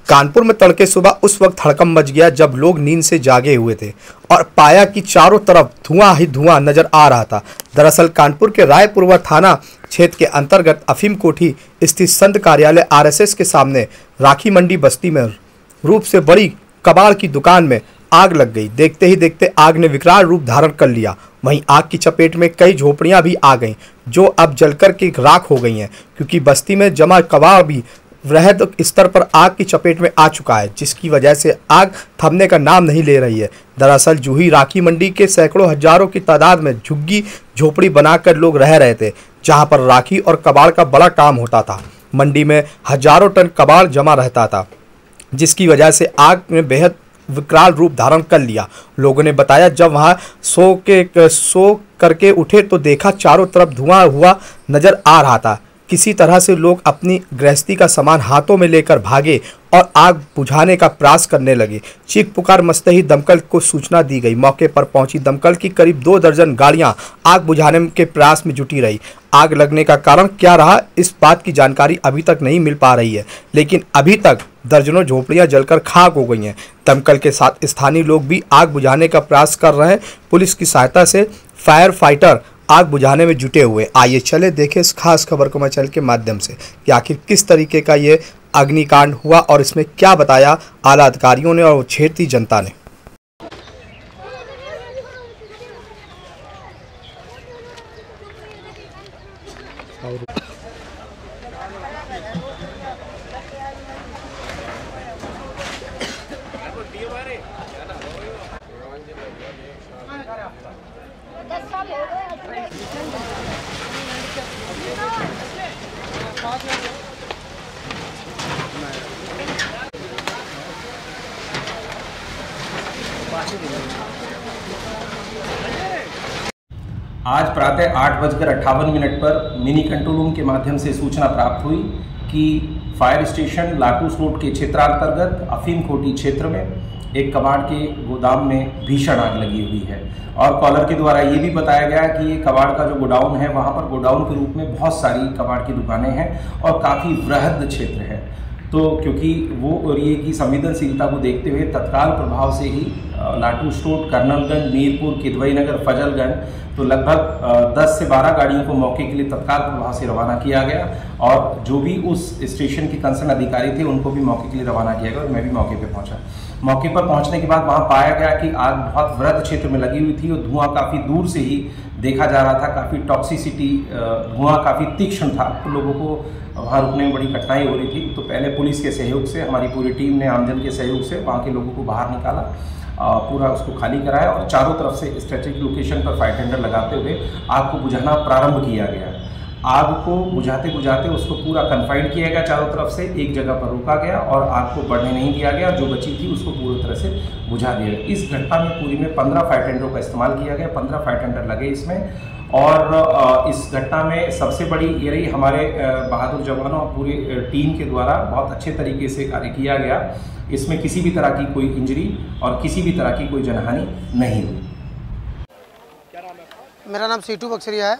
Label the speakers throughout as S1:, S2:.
S1: कानपुर में तड़के सुबह उस वक्त हड़कंप मच गया जब लोग नींद से जागे हुए थे और पाया कि चारों तरफ धुआं ही धुआं नजर आ रहा था। दरअसल कानपुर के रायपुरवा थाना क्षेत्र के अंतर्गत अफीम कोठी स्थित संत कार्यालय आरएसएस के सामने राखी मंडी बस्ती में रूप से बड़ी कबाड़ की दुकान में आग लग गई। देखते ही देखते आग ने विकराल रूप धारण कर लिया। वहीं आग की चपेट में कई झोपड़ियां भी आ गईं, जो अब जलकर के राख हो गई हैं, क्योंकि बस्ती में जमा कबाड़ भी वृहद स्तर पर आग की चपेट में आ चुका है, जिसकी वजह से आग थमने का नाम नहीं ले रही है। दरअसल जूही राखी मंडी के सैकड़ों हजारों की तादाद में झुग्गी झोपड़ी बनाकर लोग रह रहे थे, जहां पर राखी और कबाड़ का बड़ा काम होता था। मंडी में हजारों टन कबाड़ जमा रहता था, जिसकी वजह से आग ने बेहद विकराल रूप धारण कर लिया। लोगों ने बताया जब वहां सो करके उठे तो देखा चारों तरफ धुआं हुआ नजर आ रहा था। किसी तरह से लोग अपनी गृहस्थी का सामान हाथों में लेकर भागे और आग बुझाने का प्रयास करने लगे। चीख पुकार मचते ही दमकल को सूचना दी गई। मौके पर पहुंची दमकल की करीब 2 दर्जन गाड़ियां आग बुझाने के प्रयास में जुटी रही। आग लगने का कारण क्या रहा, इस बात की जानकारी अभी तक नहीं मिल पा रही है, लेकिन अभी तक दर्जनों झोपड़ियां जलकर खाक हो गई हैं। दमकल के साथ स्थानीय लोग भी आग बुझाने का प्रयास कर रहे हैं। पुलिस की सहायता से फायर फाइटर आग बुझाने में जुटे हुए। आइए चले देखें इस खास खबर को मचल के माध्यम से कि आखिर किस तरीके का ये अग्निकांड हुआ और इसमें क्या बताया आला अधिकारियों ने और क्षेत्रीय जनता ने।
S2: आज प्रातः 8:58 पर मिनी कंट्रोल रूम के माध्यम से सूचना प्राप्त हुई कि फायर स्टेशन लाटूस रोड के क्षेत्रांतर्गत अफीम कोठी क्षेत्र में एक कबाड़ के गोदाम में भीषण आग लगी हुई है और कॉलर के द्वारा ये भी बताया गया कि ये कबाड़ का जो गोडाउन है वहाँ पर गोडाउन के रूप में बहुत सारी कबाड़ की दुकानें हैं और काफ़ी वृहद क्षेत्र है। तो क्योंकि वो एरिए की संवेदनशीलता को देखते हुए तत्काल प्रभाव से ही लाटूस रोड, कर्नलगंज, मीरपुर, किदवई नगर, फजलगंज तो लगभग 10 से 12 गाड़ियों को मौके के लिए तत्काल प्रभाव से रवाना किया गया और जो भी उस स्टेशन के कंसर्न अधिकारी थे उनको भी मौके के लिए रवाना किया गया और मैं भी मौके पर पहुंचा। मौके पर पहुंचने के बाद वहां पाया गया कि आग बहुत वृहद क्षेत्र में लगी हुई थी और धुआं काफ़ी दूर से ही देखा जा रहा था। काफ़ी टॉक्सिसिटी, धुआं काफ़ी तीक्ष्ण था, तो लोगों को वहाँ रुकने में बड़ी कठिनाई हो रही थी। तो पहले पुलिस के सहयोग से, हमारी पूरी टीम ने आमजन के सहयोग से वहाँ के लोगों को बाहर निकाला, पूरा उसको खाली कराया और चारों तरफ से स्ट्रेटेजिक लोकेशन पर फायर टेंडर लगाते हुए आग को बुझाना प्रारंभ किया गया। आग को बुझाते बुझाते उसको पूरा कन्फाइंड किया गया, चारों तरफ से एक जगह पर रोका गया और आग को बढ़ने नहीं दिया गया। जो बची थी उसको पूरी तरह से बुझा दिया गया। इस घटना में पूरी में 15 फायर टेंडरों का इस्तेमाल किया गया, 15 फायर टेंडर लगे इसमें। और इस घटना में सबसे बड़ी ये रही हमारे बहादुर जवानों और पूरी टीम के द्वारा बहुत अच्छे तरीके से कार्य किया गया। इसमें किसी भी तरह की कोई इंजरी और किसी भी तरह की कोई जनहानि नहीं हुई।
S3: मेरा नाम सीटू बक्सरिया है।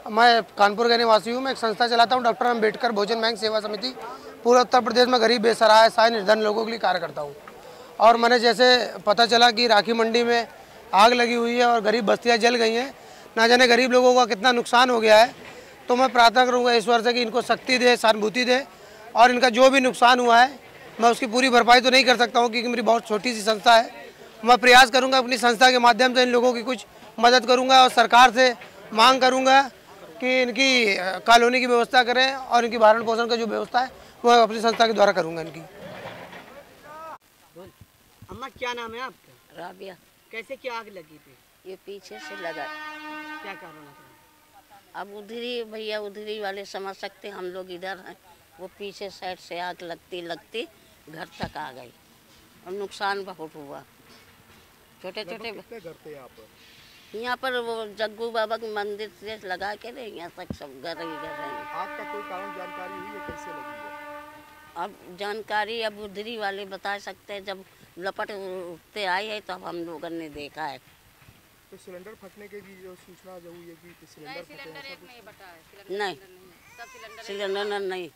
S3: मैं कानपुर का निवासी हूँ। मैं एक संस्था चलाता हूँ, डॉक्टर अम्बेडकर भोजन बैंक सेवा समिति। पूरे उत्तर प्रदेश में गरीब, बेसहारा, सहाय निर्धन लोगों के लिए कार्य करता हूँ। और मैंने जैसे पता चला कि राखी मंडी में आग लगी हुई है और गरीब बस्तियाँ जल गई हैं, ना जाने गरीब लोगों का कितना नुकसान हो गया है, तो मैं प्रार्थना करूँगा ईश्वर से कि इनको शक्ति दे, सहानुभूति दे और इनका जो भी नुकसान हुआ है मैं उसकी पूरी भरपाई तो नहीं कर सकता हूँ क्योंकि मेरी बहुत छोटी सी संस्था है। मैं प्रयास करूँगा अपनी संस्था के माध्यम से इन लोगों की कुछ मदद करूँगा और सरकार से मांग करूँगा कि इनकी कॉलोनी की व्यवस्था करें और इनकी भरण पोषण का जो व्यवस्था है वो अपनी संस्था के द्वारा करूँगा इनकी।
S4: अम्मा क्या नाम है आपका?
S5: राबिया।
S4: कैसे क्या आग लगी थी?
S5: ये पीछे से लगा।
S4: क्या कारण था?
S5: अब उधरी भैया उधरी वाले समझ सकते, हम लोग इधर हैं। वो पीछे साइड से आग लगती लगती घर तक आ गई और नुकसान बहुत हुआ। छोटे छोटे
S1: कितने घर थे
S5: यहाँ पर वो जग्गू बाबा के मंदिर से लगा के रहे, यहाँ तक सब घर ही घर हैं।
S1: आग का कोई कारण जानकारी हुई है, कैसे लगी है?
S5: अब जानकारी अब उधरी वाले बता सकते हैं। जब लपट उठते आई है तो अब हम लोगों ने देखा है।
S1: तो सिलेंडर फटने की भी जो सूचना जो हुई है कि सिलेंडर
S5: नहीं, सिलेंडर नहीं।